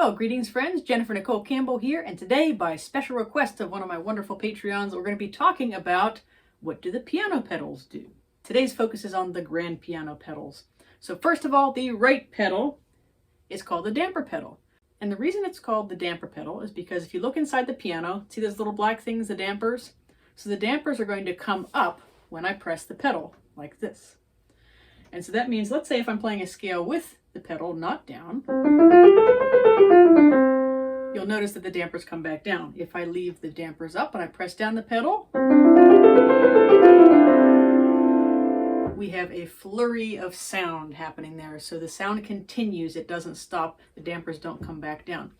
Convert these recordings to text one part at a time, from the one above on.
Well, greetings friends, Jennifer Nicole Campbell here, and today, by special request of one of my wonderful Patreons, we're going to be talking about what do the piano pedals do. Today's focus is on the grand piano pedals. So first of all, the right pedal is called the damper pedal. And the reason it's called the damper pedal is because if you look inside the piano, see those little black things, the dampers? So the dampers are going to come up when I press the pedal, like this. And so that means, let's say if I'm playing a scale with the pedal, not down, you'll notice that the dampers come back down. If I leave the dampers up and I press down the pedal, we have a flurry of sound happening there. So the sound continues, it doesn't stop, the dampers don't come back down.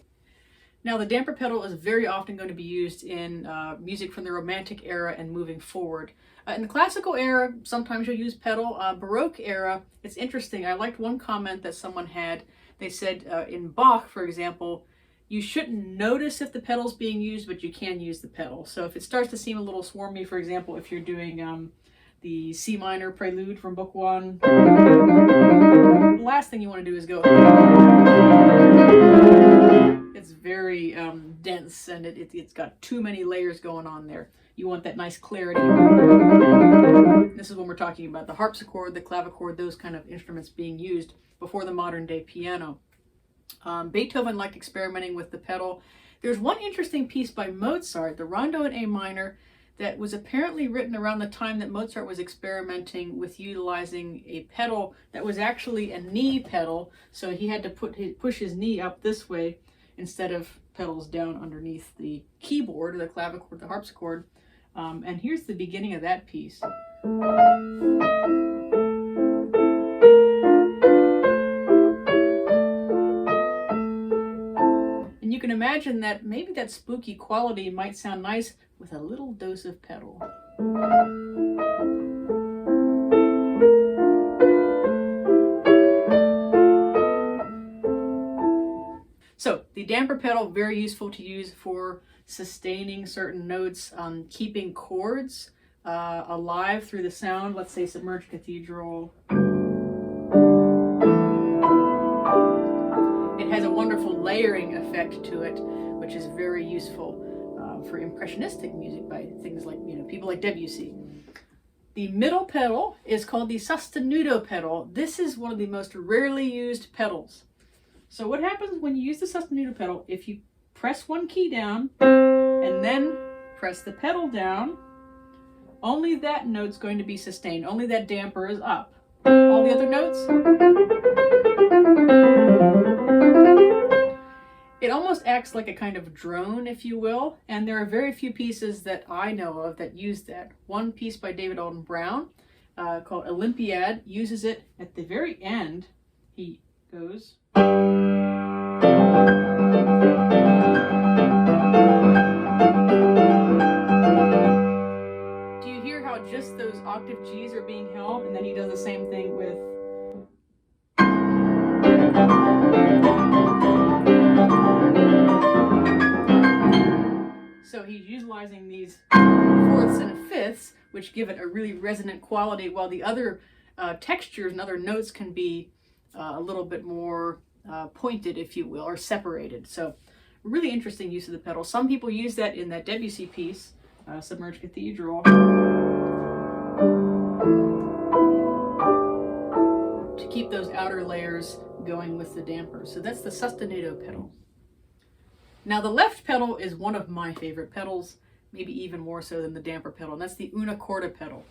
Now the damper pedal is very often going to be used in music from the Romantic era and moving forward. In the classical era, sometimes you'll use pedal. Baroque era, it's interesting. I liked one comment that someone had. They said in Bach, for example, you shouldn't notice if the pedal's being used, but you can use the pedal. So if it starts to seem a little swarmy, for example, if you're doing the C minor Prelude from Book 1, the last thing you want to do is go. It's very dense and it's got too many layers going on there. You want that nice clarity. This is when we're talking about the harpsichord, the clavichord, those kind of instruments being used before the modern day piano. Beethoven liked experimenting with the pedal. There's one interesting piece by Mozart, the Rondo in A minor, that was apparently written around the time that Mozart was experimenting with utilizing a pedal that was actually a knee pedal. So he had to push his knee up this way instead of pedals down underneath the keyboard or the clavichord, the harpsichord. And here's the beginning of that piece. And you can imagine that maybe that spooky quality might sound nice with a little dose of pedal. So the damper pedal, very useful to use for sustaining certain notes, keeping chords alive through the sound. Let's say Submerged Cathedral. It has a wonderful layering effect to it, which is very useful for impressionistic music by things like, people like Debussy. The middle pedal is called the Sustanuto Pedal. This is one of the most rarely used pedals. So what happens when you use the Sustanuto pedal, if you press one key down and then press the pedal down, only that note's going to be sustained. Only that damper is up. All the other notes, it almost acts like a kind of drone, if you will, and there are very few pieces that I know of that use that. One piece by David Auldon Brown called Olympiad uses it at the very end. He goes. Do you hear how just those octave G's are being held? And then he does the same thing with. So he's utilizing these fourths and fifths, which give it a really resonant quality, while the other textures and other notes can be a little bit more pointed, if you will, or separated. So really interesting use of the pedal. Some people use that in that Debussy piece, Submerged Cathedral, to keep those outer layers going with the dampers. So that's the Sustanuto pedal. Now the left pedal is one of my favorite pedals, maybe even more so than the damper pedal, and that's the una corda pedal.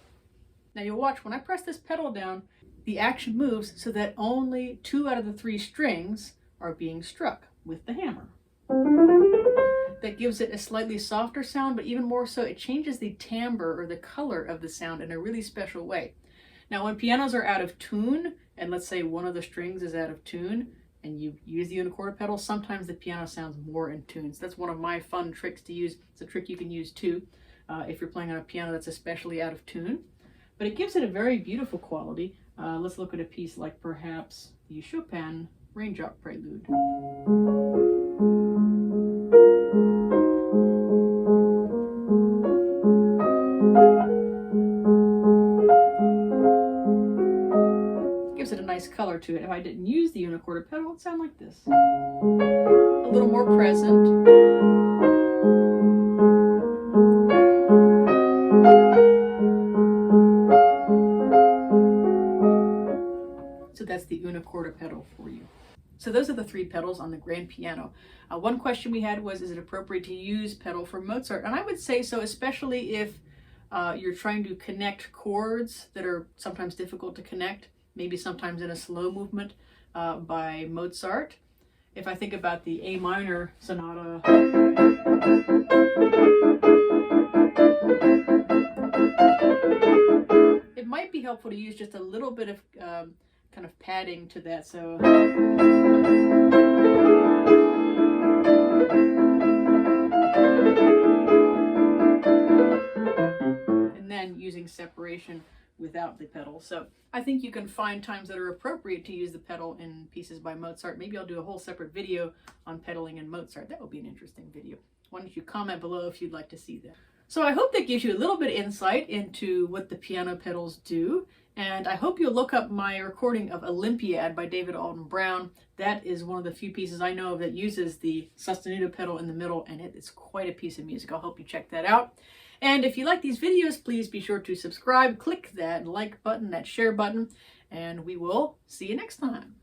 Now you'll watch, when I press this pedal down, the action moves so that only 2 out of the 3 strings are being struck with the hammer. That gives it a slightly softer sound, but even more so, it changes the timbre or the color of the sound in a really special way. Now when pianos are out of tune, and let's say one of the strings is out of tune, and you use the unicorda pedal, sometimes the piano sounds more in tune. So that's one of my fun tricks to use. It's a trick you can use too, if you're playing on a piano that's especially out of tune. But it gives it a very beautiful quality. Let's look at a piece like perhaps the Chopin Raindrop Prelude. Gives it a nice color to it. If I didn't use the unicorda pedal, it'd sound like this. A little more present. So that's the una corda pedal for you. So those are the 3 pedals on the grand piano. One question we had was, is it appropriate to use pedal for Mozart? And I would say so, especially if you're trying to connect chords that are sometimes difficult to connect, maybe sometimes in a slow movement by Mozart. If I think about the A minor sonata, it might be helpful to use just a little bit of kind of padding to that. So and then using separation without the pedal. So I think you can find times that are appropriate to use the pedal in pieces by Mozart. Maybe I'll do a whole separate video on pedaling in Mozart. That would be an interesting video. Why don't you comment below if you'd like to see that. So I hope that gives you a little bit of insight into what the piano pedals do. And I hope you'll look up my recording of Olympiad by David Alden Brown. That is one of the few pieces I know of that uses the Sustanuto pedal in the middle, and it is quite a piece of music. I'll help you check that out. And if you like these videos, please be sure to subscribe, click that like button, that share button, and we will see you next time.